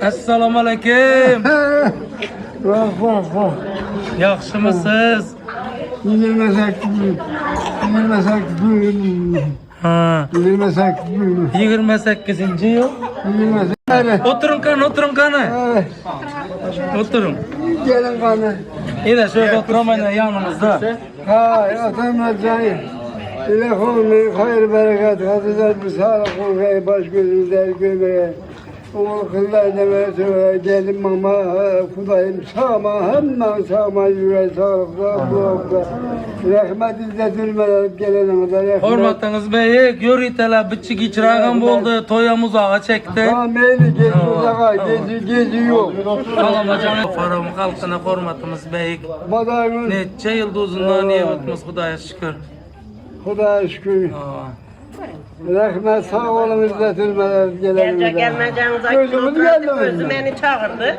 Assalomu alaykum. Vah. Yaxshimisiz? 28 bölüm. Ha. 28 bölüm. 28-yil. 28. O'tiring qani. O'tiring. Gelin kanı. Eda şöyle o'tiraman yanimizda. Ha, atamla cahil. Telefonla hayır bereket, hazırlar bir sağlık olmayı, baş gözümüzler görmeye. Oğul kızlar demeye söyle, gelin mama, kudayım sağma, hemen sağma yüreği sağlıkla, bulakla. Rahmet izletilmeler gelene kadar rahmet. Hormatınız beyik, yürüyteler, bitçi geçirağın boldu, toyam uzağa çekti. Ha meyli gezi uzağa, gezi yok. Salama canım. Faram halkına hormatımız beyik. Badayımız, Neçe yıldızından nimetimiz Hudaya şükür. Kudaya şükür. Ha. Rahmet sağ olun izletilmeler gelene kadar. Gelmeyeceğiniz Gözümüz akıllı geldi gözü mi? beni çağırdı.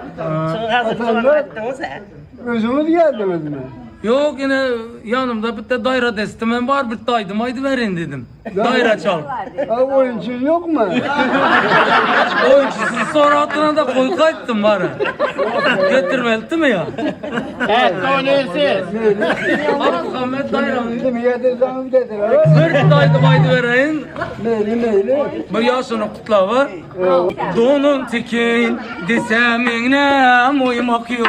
Çılgazı sormattınız ha. Gözümüz geldi mi? Yok yine yanımda bir de daire destimen var, bir daydım haydi verin dedim. Daire çal. Ha oyuncu yok mu? Oyuncusun sonra altına da koy kayıttım bari. Getirmeldi mi ya? Evet, oynuyorsunuz. Bak Muhammed daire. Bizim yedireceğimiz getir. Bir daydım haydi vereyim. Meyli. Bir yaşını kutla var. Donun tekin desemine uymak yok.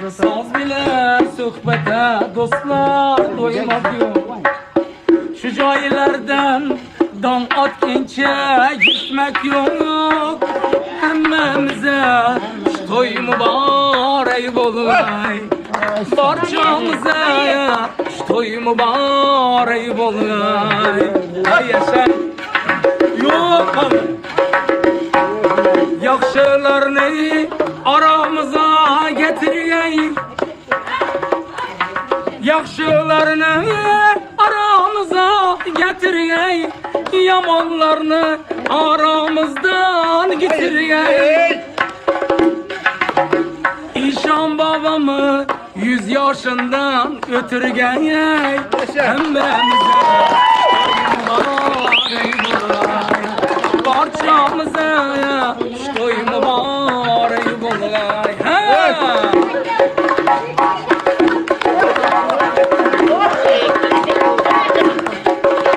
Saz bile sohbete dostlar doymak yok. Şu cahillerden dan at gençe gitmek yok. Hemmemize şu toy mübarek olay. Barçamıza şu toy mübarek olay. Ay yaşa. Yok abi. Yaxşılarını aramıza getireyim. Yaxşılarını aramıza getireyim. Yamanlarını aramızdan getireyim. İşan babamı 100 yaşından ötürgeyim. Hemmemize mübarek olay. Barçamıza toy mübarek